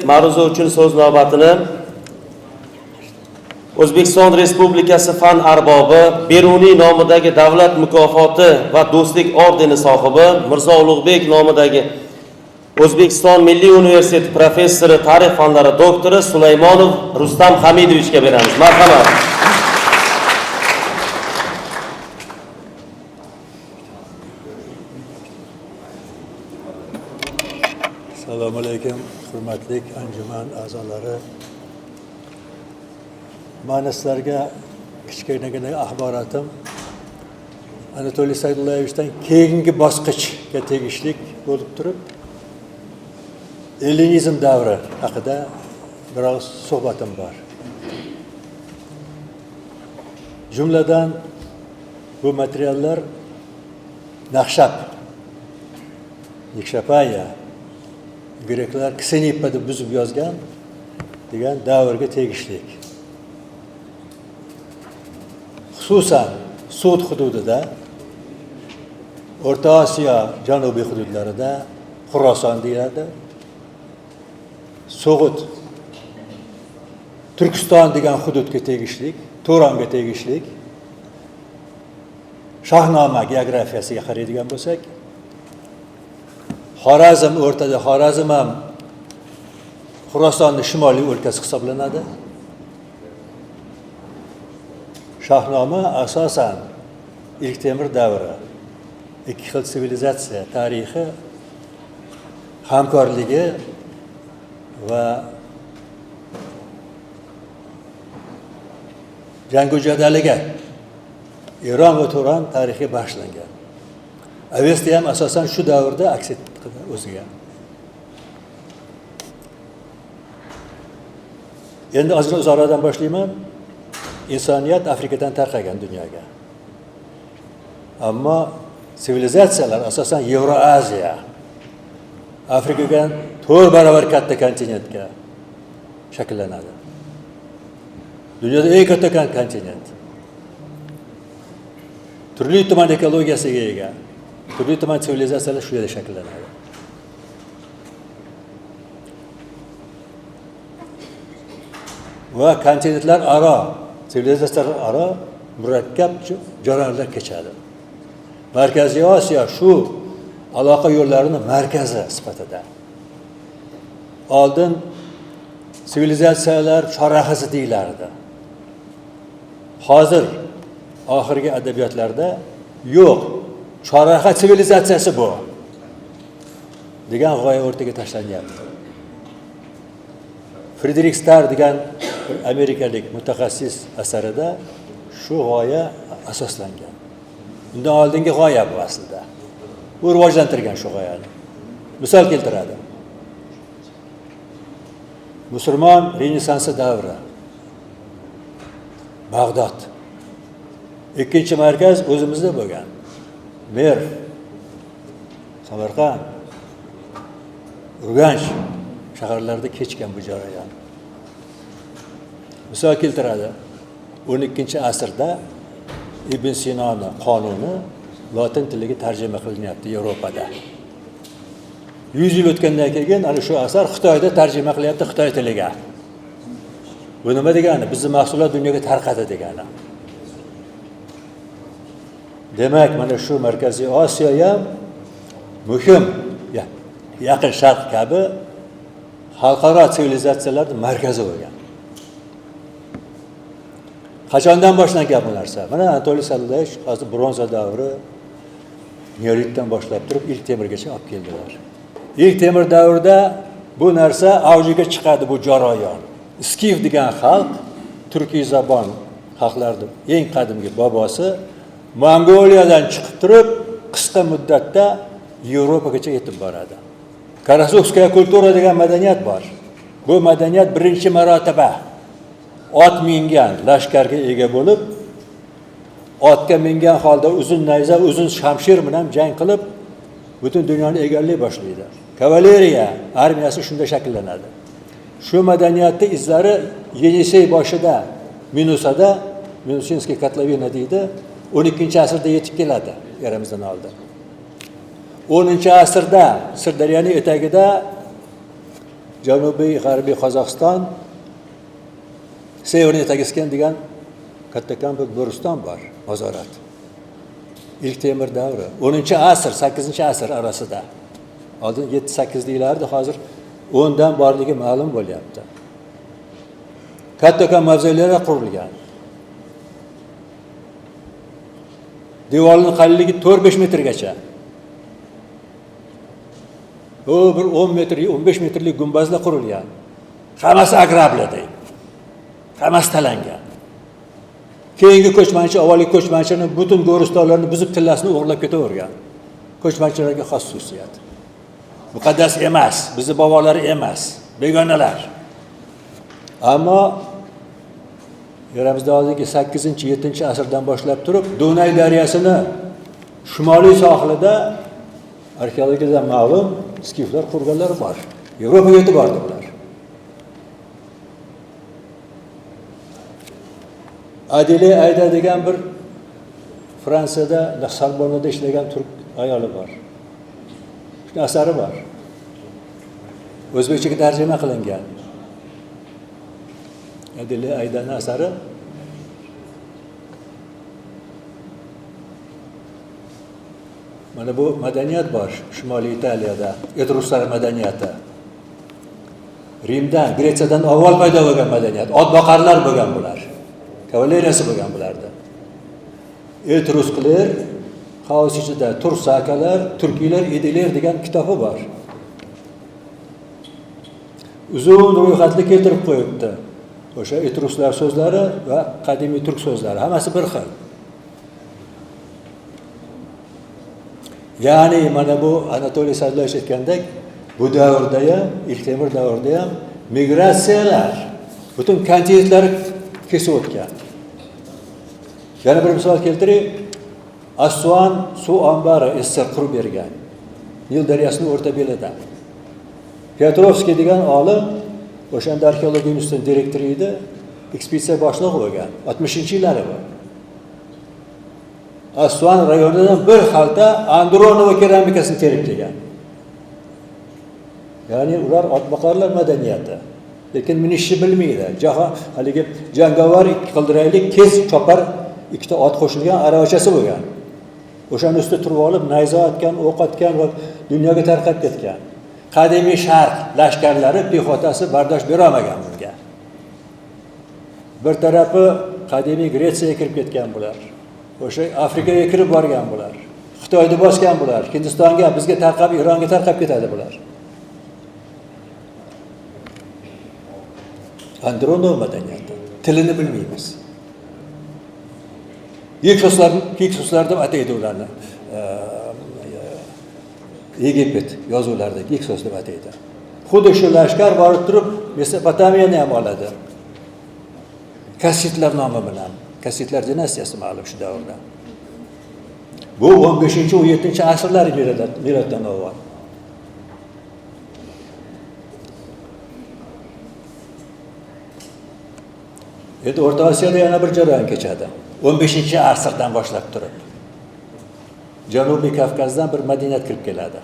ma'ruza uchun so'z navbatini O'zbekiston Respublikasi fan arbobi, Beruniy nomidagi davlat mukofoti va do'stlik ordeni sohibi, Mirzo Ulug'bek nomidagi O'zbekiston Milliy universiteti professori, tarix fanlari doktori Sulaymonov Rustam Hamidovichga beramiz. Marhamat. Assalomu alaykum, hurmatli anjuman a'zolari. Mana sizlarga kichkinagina axborotim Anatoliy Saydullayevichdan keyingi bosqichga tegishli bo'lib turib, ellinizm davri haqida biroz suhbatim bor. Jumladan bu materiallar Naqshab, Nikshapaya, Greklar Ksenipa deb buzib yozgan degan davrga tegishli. Xususan Sud hududida, O'rta Osiyo janubiy hududlarida, Xuroson deyiladi, So'g'ut, Turkiston degan hududga tegishli, Turonga tegishli, Shahnoma geografiyasiga qaraydigan bo'lsak, Xorazm o'rtada, Xorazm ham Xurosonning shimoliy o'lkasi hisoblanadi. Shahnoma asosan ilk temir davri, ikki xil sivilizatsiya tarixi, hamkorligi va jangu jadaliga Eron va Turon tarixiga bag'ishlangan. Avesta ham asosan shu davrda aks etdi o'ziga. Endi ozgina uzoqroqdan boshlayman. İnsaniyat Afrikadan tarqagan dunyoga. Ammo sivilizatsiyalar asosan Yevroaziya, Afrikadan 4 barobar katta kontinentga shakllanadi. Dunyoda eng katta kontinent. Turli tuman ekologiyasiga ega. Turli tuman sivilizatsiyalar shu yerda shakllanadi. Va kontinentlar aro, sivilizatsiyalar aro murakkab jarayonlar kechadi. Markaziy Osiyo shu aloqa yo'llarining markazi sifatida. Oldin sivilizatsiyalar chorrahasi deyilardi. Hozir oxirgi adabiyotlarda yo'q, chorraha sivilizatsiyasi bu degan g'oya o'rtaga tashlanyapti. Friedrich Starr degan amerikalik mutaxassis asarida shu g'oya asoslangan. Undan oldingi g'oya bu aslida. Bu rivojlantirgan shu g'oyani. Misol keltiradi. Musulmon Renessansi davri. Bag'dod. Ikkinchi markaz o'zimizda bo'lgan. Merv, Samarqand, Urganch shaharlarida kechgan bu jarayon. Misol keltiradi. 12-asrda Ibn Sinoning qonuni lotin tiliga tarjima qilinyapti Yevropada. 100 yil o'tgandan keyin ana shu asar Xitoyda tarjima qilyapti Xitoy tiliga. Bu nima degani? Bizning mahsulot dunyoga tarqadi degani. Demak, mana shu Markaziy Osiyo ham muhim, Yaqin Sharq kabi xalqaro sivilizatsiyalarning markazi bo'lgan. Qachondan boshlangan bu narsa? Mana Anatoliy Saydullayev hozir bronza davri, neolitdan boshlab turib ilk temirgacha olib keldilar. İlk temir davrida bu narsa avjiga chiqadi bu jarayon. Skif degan xalq, turkiy zabon xalqlarning eng qadimgi bobosi Mongoliyadan chiqib turib, qisqa muddatda Yevropagacha yetib boradi. Karasovskaya kultura degan madaniyat bor. Bu madaniyat birinchi marotaba ot mingan lashkarga ega bo'lib, otga mingan holda uzun nayza, uzun shamshir bilan jang qilib, butun dunyoni egallay boshlaydi. Kavaleriya armiyasi shunda shakllanadi. Shu madaniyatning izlari Yenisey boshida, Minusada, Minushinskiy kotlovina deydi, 12-asrda yetib keladi eramizdan oldin. 10-asrda Sirdaryoning etagida Janubiy G'arbiy Qozog'iston, Severniy Tagiskan degan kattakon bir Bo'riston bor, nazorat. İlk Temur davri. 10-asr, 8-asr arasida. Oldin 7-8 deylardi, hozir 10dan borligi ma'lum bo'lyapti. Kattakon mavzelar qurilgan. Devorning qalinligi 4-5 metrgacha. O bir 10 metr, 15 metrlik gumbazlar qurilgan. Hammasi agrabli. Hammasi talangan. Keyingi ko'chmanchi, avvalgi ko'chmanchini butun go'ristonlarni buzib tillasini o'g'irlab ketavergan. Ko'chmanchilarga xos xususiyat. Muqaddas emas, bizni bobolari emas, begonalar. Ammo yerimizda hozirgi 8-7-asrdan boshlab turib, Dunay daryosini shimoliy sohilida arxeologiyadan ma'lum skiflar qurganlari bor. Yevropaga yetib bordi bular. Adile Ayda degan bir Fransiyada, Sorbonnada ishlagan turk ayoli bor. Shuni asari bor. O'zbekchaga tarjima qilingan. Adile Aydaning asari mana bu madaniyat bor Shimoliy Italiyada, Etruslar madaniyati. Rimdan, Gretsiyadan avval paydo bo'lgan madaniyat, ot boqarlar bo'lgan bular. Kavaleriyasi bo'lgan bularda. Etrusklar, xaos ichida tursakalar, turkiylar, edilar degan kitobi bor. Uzun ro'yxatni keltirib qo'yibdi. O'sha etruslar so'zlari va qadimiy turk so'zlari hammasi bir xil. Ya'ni mana bu Anatoliy Sadlovich aytgandek, bu davrda ham, ilk Temur davrida ham migratsiyalar butun kontinentlarni kesib o'tgan. Yana bir misol keltirib, Assuan suv ombori SSR qurib bergan. Nil daryosining o'rta belida. Petrovskiy degan olim o'shanda arxeologiya institutining direktori edi, ekspeditsiya boshlig'i bo'lgan. 60-yillari bu. Assuan rayonidan bir xalta Andronova keramikasini terib kelgan. Ya'ni ular otboqarlar madaniyati. Lekin minishni bilmaydi. Haligi jangovar qildiraylik kez chopar ikkita ot qo'shilgan aravachasi bo'lgan. O'shaning ustida turib olib, nayza otgan, o'q otgan va dunyoga tarqab ketgan. Qadimiy Sharq lashkarlari, pexotasi bardosh bera olmagan bunga. Bir tarafi qadimiy Gretsiyaga kirib ketgan bular. O'sha Afrikaga kirib borgan bular. Xitoyni bosgan bular. Hindistonga, bizga tarqab, Ironga tarqab ketadi bular. Andronov madaniyati. Tilini bilmaymiz. Hiksuslar deb ataydi ularni. Egipet yozuvlarida Hiksus deb ataydi. Xuddi shu lashkar borib turib, Mesopotamiyani ham oladi. Kassitlar nomi bilan. Kassitlar dinastiyasi ma'lum shu davrda. Bu 15-17-asrlar miloddan avval. Endi O'rta Osiyoda yana bir jarayon kechadi. 15-asrdan boshlab turib. Janubiy Kavkazdan bir madaniyat kirib keladi.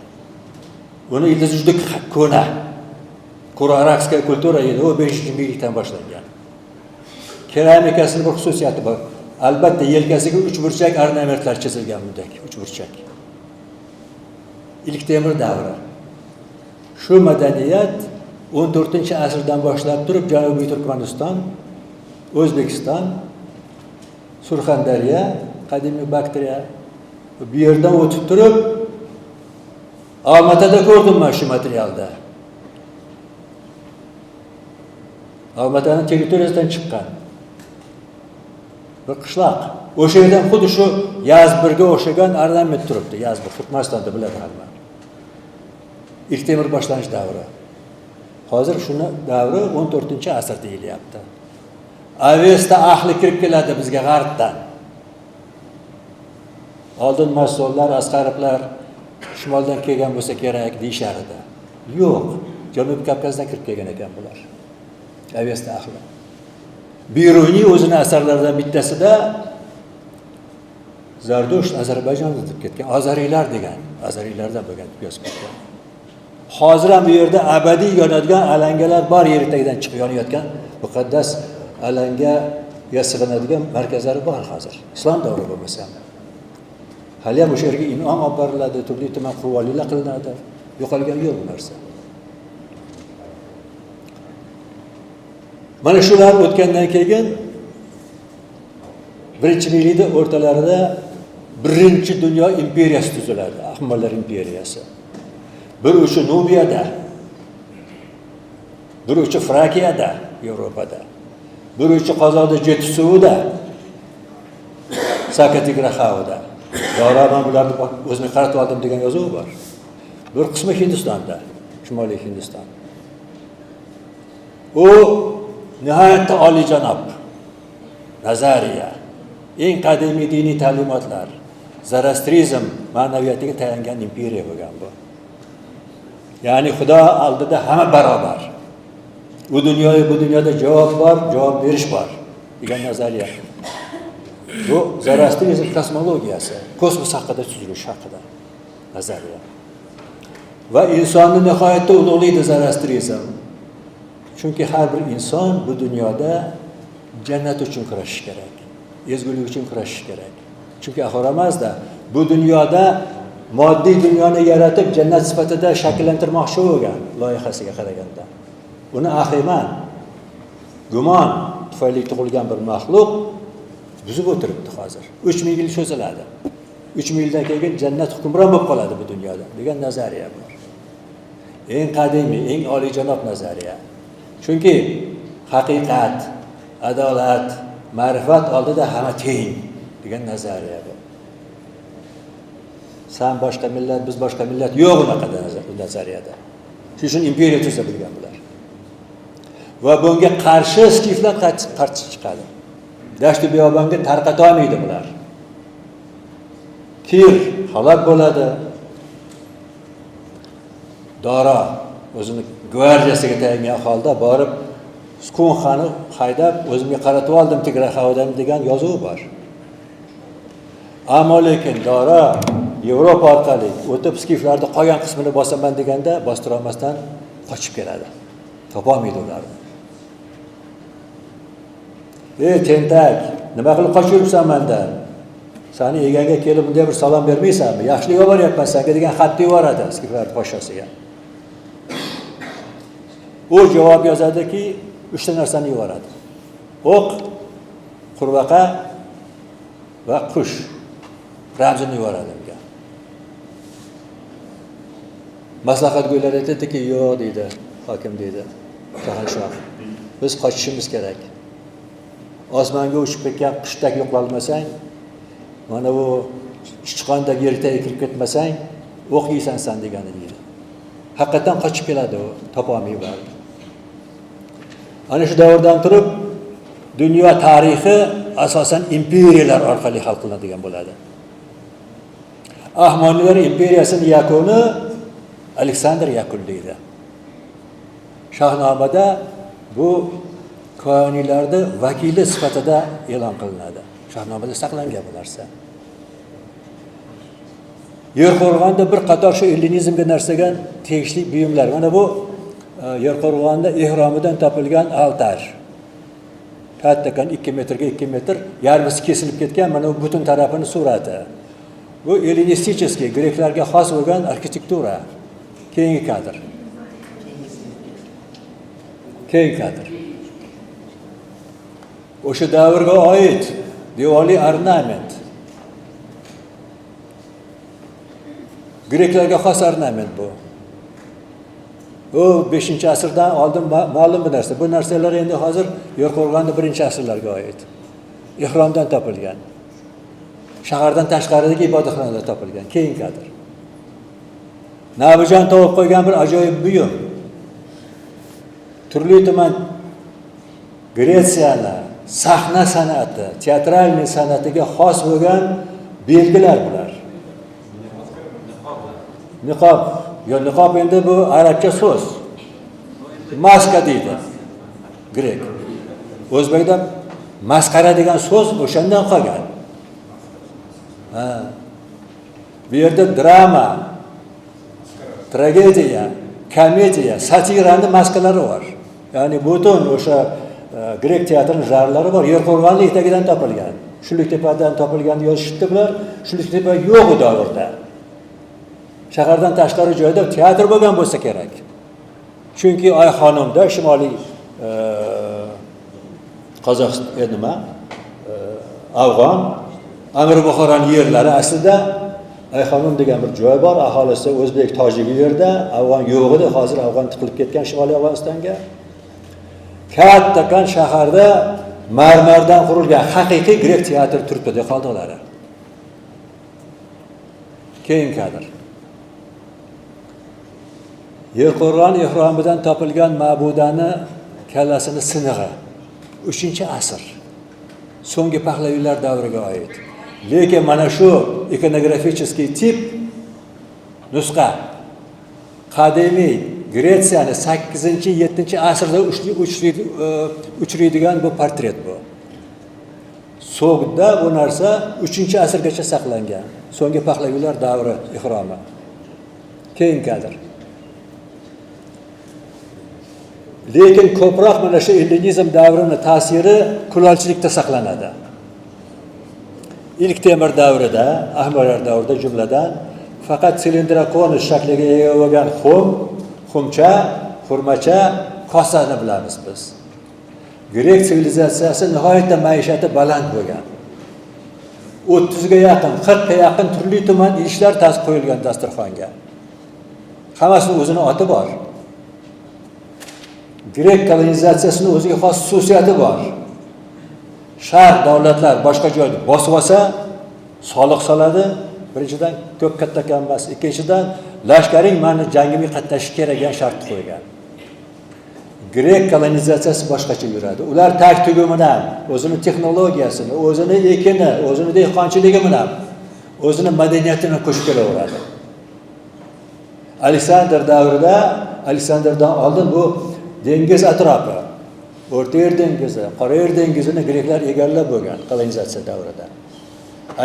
Uni ildizi juda ko'na. Kurarakskiy kultura edi, u 5-yillikdan boshlangan. Keramikasining bir xususiyati bor. Albatta yelkasiga 3 burchak ornamentlar chizilgan bunday, 3 burchak. İlk Temur davri. Shu madaniyat 14-asrdan boshlab turib Janubiy Turkmaniston, O'zbekiston, Surxondaryo, qadimiy Baktriya bu yerdan o'tib turib Olmaotada ko'rdim men shu materialda. Olmaotaning territoriyasidan chiqqan bir qishloq. O'sha yerdan xuddi shu Yazbirga o'xshagan ornament turibdi. Yazbir Turkmanistonda biladi hamma. İlk Temur boshlanish davri. Hozir shuni davri 14-asr deyilyapti. Avesta ahli kirib keladi bizga g'arbdan. Oldin mas'ullar, Asqarovlar shimoldan kelgan bo'lsa kerak deyishar edi. Yo'q, Janubiy Kavkazdan kirib kelgan ekan bular. Avesta ahli. Biruniy o'zining asarlaridan bittasida Zardusht Ozarbayjonda deb ketgan, Azariylar degan, Azariylardan bo'lgan yozib ketgan. hozir ham bu yerda abadiy yonadigan alangalar bor, yer tagidan chiqib yonayotgan muqaddas alangaga sig'inadigan markazlari bor hozir. Islom davri bo'lmasa ham. Hali ham o'sha yerga in'om olib boriladi, turli tuman qurbonliklar qilinadi. Yo'qolgan yo'q bu narsa. Mana shular o'tgandan keyin birinchi milida o'rtalarida birinchi dunyo imperiyasi tuziladi, Ahmadlar imperiyasi. Bir uchi Nubiyada, bir uchi Frakiyada, Yevropada, bir uchi Qozoqda Jetisuvda, Sakatigraxavda. Doraman bularni o'zimga qaratib oldim degan yozuv bor. Bir qismi Hindistonda, Shimoliy Hindiston. U nihoyatda oliyjanob nazariya, eng qadimiy diniy ta'limotlar, Zoroastrizm ma'naviyatiga tayangan imperiya bo'lgan bu. Ya'ni Xudo oldida hamma barobar. Bu dunyoda javob bor, javob berish bor degan nazariya. Bu Zoroastrizm kosmologiyasi, kosmos haqida tuzilish haqida nazariya. Va insonni nihoyatda ulug'laydi Zoroastrizm. Chunki har bir inson bu dunyoda jannat uchun kurashish kerak, ezgulik uchun kurashish kerak. Chunki axir bu dunyoda moddiy dunyoni yaratib jannat sifatida shakllantirmoqchi bo'lgan loyihasiga qaraganda. Uni ahiman, gumon tufayli tug'ilgan bir maxluq buzib o'tiribdi hozir. 3000 yil cho'ziladi. 3000 yildan keyin jannat hukmron bo'lib qoladi bu dunyoda degan nazariya bor. Eng qadimiy, eng oliyjanob nazariya. Chunki haqiqat, adolat, ma'rifat oldida hamma teng degan nazariya bu. Sen boshqa millat, biz boshqa millat yo'q unaqa nazariyada. Shuning uchun imperiya tuza bilgan bular. Va bunga qarshi skiflar qarshi chiqadi. Dashtu biyobonga tarqata olmaydi bular. Kir halok bo'ladi. Dora o'zini gvardiyasiga tayangan holda borib Skunxani haydab o'zimga qaratib oldim Tigraxavdan degan yozuv bor. Ammo lekin Dora Yevropa orqali o'tib skiflarda qolgan qismini bosaman deganda bostira olmasdan qochib keladi. Topolmaydi ularni. Ey tentak, nima qilib qochib yuribsan mendan? Sani eganga kelib bunday bir salom bermaysanmi? Yaxshilik yuboryapman senga degan xatni yuboradi skiflar poshasiga. U javob yozadiki, 3 ta narsani yuboradi. O'q, qurbaqa va qush ramzini yuboradi unga. Maslahatgo'ylar aytadiki, yo'q deydi, hokim deydi, Shahanshoh. Biz qochishimiz kerak. Osmonga uchib ketgan qushdak yo'qolmasang, mana bu sichqondagi yertaga kirib ketmasang, o'q yeysan sen degani deydi. Haqiqatan qochib keladi u, topolmay bordi. Ana shu davrdan turib dunyo tarixi asosan imperiyalar orqali hal qilinadigan bo'ladi. Ahmoniylar imperiyasining yakuni Aleksandr yakunlaydi. Shahnomada bu koinlarda vakili sifatida e'lon qilinadi. Shahnomada saqlangan bu narsa. Yerqo'rg'onda bir qator shu ellinizmga narsaga tegishli buyumlar. Mana bu Yerqo'rg'onda ehromidan topilgan altar. Kattakan 2 metrga 2 metr, yarmisi kesilib ketgan, mana bu butun tarafini surati. Bu ellinistik, greklarga xos bo'lgan arxitektura. Keyingi kadr. O'sha davrga oid devorli ornament. Greklarga xos ornament bu. O 5-asrdan oldin ma'lum bir narsa. Bu narsalar endi hozir Yerqo'rg'onda 1-asrlarga oid. Ehromdan topilgan. Shahardan tashqaridagi ibodatxonada topilgan. Keyin kadr. Nabijon topib qo'ygan bir ajoyib buyum. Turli tuman Gretsiyani sahna san'ati, teatralniy san'atiga xos bo'lgan belgilar bular. Niqob. Yo niqob endi bu arabcha so'z. Maska deydi. Grek. O'zbekda masxara degan so'z o'shandan qolgan. Bu yerda drama, tragediya, komediya, satirani maskalari bor. Ya'ni butun o'sha grek teatrining jarlari bor, yer qo'rg'onning etagidan topilgan. Shulliktepadan topilganini yozishibdi bular. Shulliktepa yo'q u davrda. Shahardan tashqari joyda teatr bo'lgan bo'lsa kerak. Chunki Oyxonimda Shimoliy Qozog'iston nima? Afg'on, Amir Buxoroning yerlari aslida Oyxonim degan bir joy bor, aholisi o'zbek, tojik yerda, Afg'on yo'q edi, hozir Afg'on tiqilib ketgan Shimoliy Afg'onistonga. Kattakan shaharda marmardan qurilgan haqiqiy grek teatri turibdi deb qoldilar. Keyin kadr. Yerqo'rg'on ehromidan topilgan ma'budani kallasini sinig'i 3-asr. So'nggi Pahlaviylar davriga oid. Lekin mana shu ikonograficheskiy tip nusxa qadimiy Gretsiyani 8-7 asrda uchraydigan bu portret bu. So'g'da bu narsa 3-asrgacha saqlangan. So'nggi Pahlaviylar davri ehromi. Keyin kadr. Lekin ko'proq mana shu ellinizm davrining ta'siri kulolchilikda saqlanadi. İlk temir davrida, Ahmolar davrida jumladan faqat silindrakonish shakliga ega bo'lgan xumcha, xurmacha, kosani bilamiz biz. Grek sivilizatsiyasi nihoyatda maishati baland bo'lgan. 30 ga yaqin, 40 ga yaqin turli tuman ishlar qo'yilgan dasturxonga. Hammasining o'zining oti bor. Grek kolonizatsiyasining o'ziga xos xususiyati bor. Sharq davlatlar boshqa joyda bosib olsa, soliq soladi. Birinchidan ko'p katta emas, ikkinchidan lashkaring meni jangimga qatnashish kerak degan shart qo'ygan. Grek kolonizatsiyasi boshqacha yuradi. Ular taktugi bilan, o'zining texnologiyasini, o'zining ekini, o'zining dehqonchiligi bilan, o'zining madaniyatini qo'shib kelaveradi. Aleksandr davrida, Aleksandrdan oldin bu dengiz atrofi, O'rta Yer dengizi, Qora Yer dengizini greklar egallab bo'lgan kolonizatsiya davrida.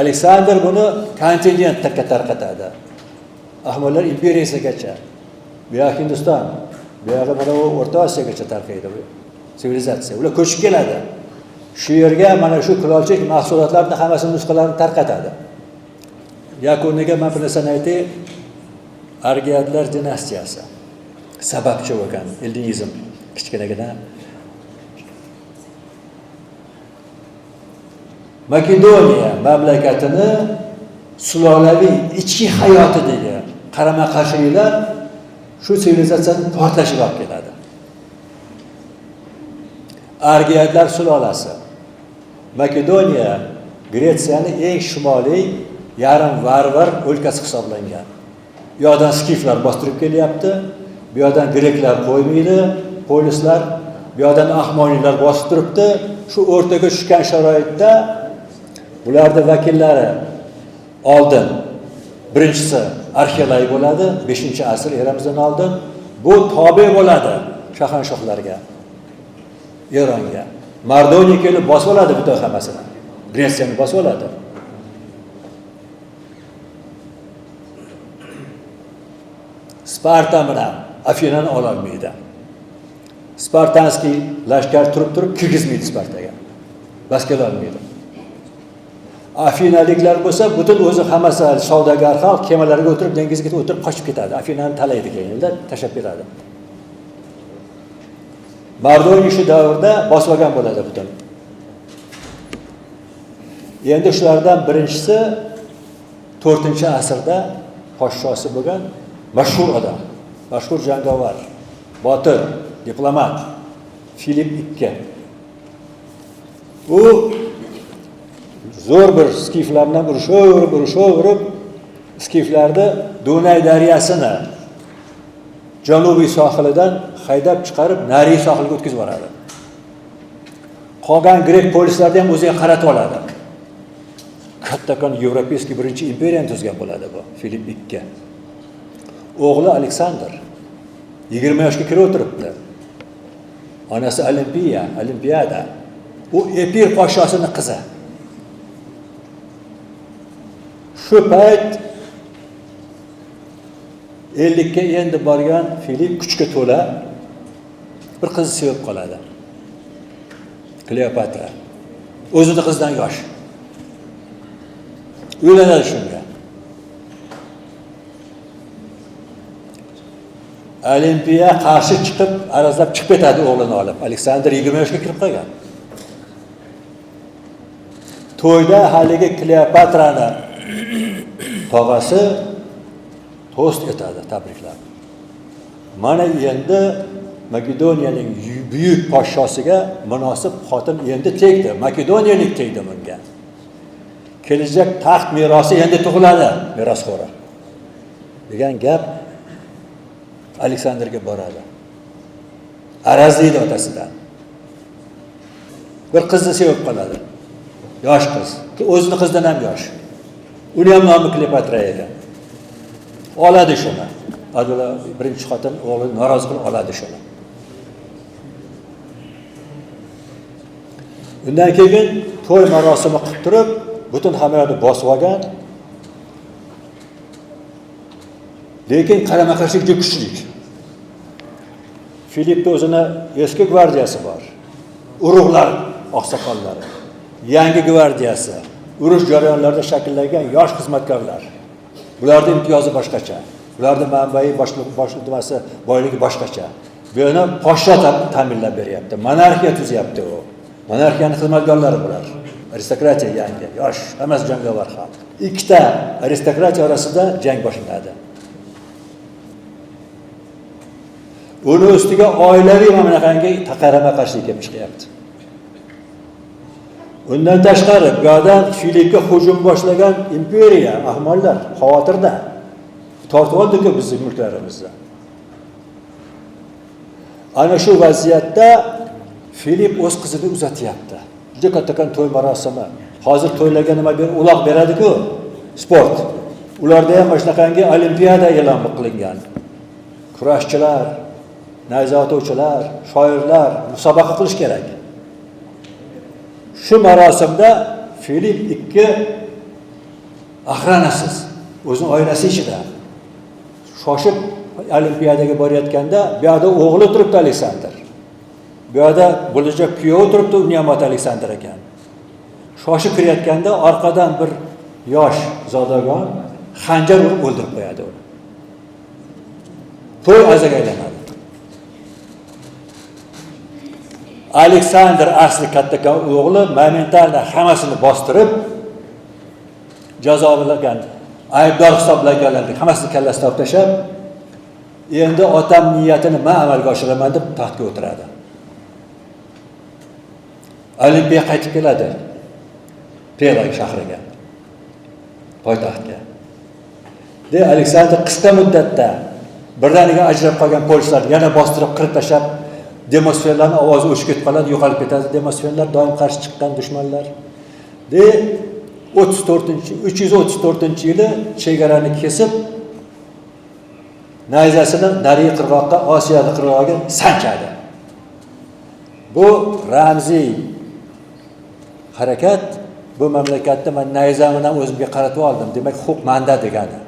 Aleksandr buni kontinentga tarqatadi. Ahmolar imperiyasigacha, bu yoq Hindiston, bu yoq mana O'rta Osiyogacha tarqaydi bu sivilizatsiya. Ular ko'chib keladi. Shu yerga mana shu kulolchilik mahsulotlarini hammasini nusxalarini tarqatadi. Yakuniga men bir narsani aytay, Argiyadlar dinastiyasi sababchi bo'lgan ellinizm kichkinagina Makedoniya mamlakatini sulolaviy ichki hayotidagi qarama-qarshiliklar shu sivilizatsiyaning portlashiga olib keladi. Argiyadlar sulolasi Makedoniya Gretsiyaning eng shimoliy yarim varvar o'lkasi hisoblangan. Bu yoqdan skiflar bostirib kelyapti, bu yoqdan greklar qo'ymaydi, polislar, bu yoqdan ahmoniylar bosib turibdi. Shu o'rtaga tushgan sharoitda bularning vakillari oldin birinchisi Arxelay bo'ladi, 5-asr eramizdan oldin. Bu tobe bo'ladi shahanshohlarga, Eronga. Mardoniya kelib bosib oladi butun hammasini. Gretsiyani bosib oladi. Sparta bilan Afinani ola olmaydi. Spartanskiy lashkar turib kirgizmaydi Spartaga. Bas kela olmaydi. Afinaliklar bo'lsa, butun o'zi hammasi savdogar xalq kemalarga o'tirib, dengizga o'tirib qochib ketadi. Afinani talaydi keyinda, tashab ketadi. Mardoniya shu davrda bosib olgan bo'ladi butun. Endi shulardan birinchisi 4-asrda podshosi bo'lgan mashhur odam, mashhur jangovar, botir, diplomat Filip II. U zo'r bir skiflardan urushaverib, skiflarni Dunay daryosini janubiy sohilidan haydab chiqarib, nariy sohilga o'tkazib yuboradi. Qolgan grek polislarni ham o'ziga qaratib oladi. Kattakon Yevropeyskiy birinchi imperiyani tuzgan bo'ladi bu Filip II. O'g'li Aleksandr 20 yoshga kirib o'tiribdi. Onasi Olimpiada. U Epir podshosining qizi. Shu payt 50 ga endi borgan Filip kuchga to'la bir qizni sevib qoladi. Kleopatra. O'zini qizdan yosh. Uylanadi shunga. Olimpiya qarshi chiqib, arazlab chiqib ketadi o'g'lini olib. Aleksandr 20 yoshga kirib qolgan. To'yda haligi Kleopatrani tog'asi to'st etadi, tabriklab. Mana endi Makedoniyaning buyuk podshosiga munosib xotin endi tegdi. Makedoniyalik tegdi bunga. Kelajak taxt merosi endi tug'iladi, merosxo'ri. degan gap Aleksandrga boradi. Arazlaydi otasidan. Bir qizni sevib qoladi. Yosh qiz. O'zini qizdan ham yosh. Uni ham nomi Kleopatra edi. Oladi shuni. Adula birinchi xotin o'g'li norozi qilib oladi shuni. Undan keyin to'y marosimi qilib turib, butun hamyonni bosib olgan. Lekin qarama-qarshilik juda kuchli. Filipda o'zini eski gvardiyasi bor. Urug'lar oqsoqollari. Yangi gvardiyasi, urush jarayonlarida shakllangan yosh xizmatkorlar. Bularning imtiyozi boshqacha. Ularning manbai boshlig'asi boyligi boshqacha. Buni podsho ta'minlab beryapti. Monarxiya tuzyapti u. Monarxiyaning xizmatkorlari bular. Aristokratiya yangi, yosh, hammasi jangovar xalq. Ikkita aristokratiya orasida jang boshlanadi. Uni ustiga oilaviy mamlakatga qarama-qarshilik kelib chiqyapti. Undan tashqari, bu yerdan Filipga hujum boshlagan imperiya, ahmonlar xavotirda. Tortib oldi-ku bizning mulklarimizni. Ana shu vaziyatda Filip o'z qizini uzatyapti. Juda kattakan to'y marosimi. Hozir to'ylarga nima uloq beradi-ku? Sport. Ularda ham shunaqangi olimpiada e'lon qilingan. Kurashchilar, nayza otuvchilar, shoirlar musobaqa qilish kerak. Shu marosimda Filip ikki axranasiz, o'zining oilasi ichida shoshib olimpiadaga borayotganda, bu yerda o'g'li turibdi Aleksandr. Bu yerda bo'lajak kuyovi turibdi, uning ham oti Aleksandr ekan. Shoshib kirayotganda orqadan bir yosh zodagon xanjar urib o'ldirib qo'yadi uni. To'y azaga aylanadi. Aleksandr asli kattakan o'g'li momentalda hammasini bostirib jazolangan, aybdor hisoblanganlarning hammasini kallasidan olib tashlab, endi otam niyatini men amalga oshiraman deb taxtga o'tiradi. Olimpiya qaytib keladi. Pelay shahriga, poytaxtga. De Aleksandr qisqa muddatda birdaniga ajrab qolgan polislar yana bostirib qirib tashlab, Demosfenlarning ovozi o'chib ketib qoladi, yo'qolib ketadi. Demosfenlar doim qarshi chiqqan dushmanlar. 334-yili chegarani kesib, nayzasini nariy qirg'oqqa, Osiyoning qirg'og'iga sanchadi. Bu ramziy harakat. Bu mamlakatda men nayzamni ham o'zimga qaratib oldim. Demak, huquq menda degani.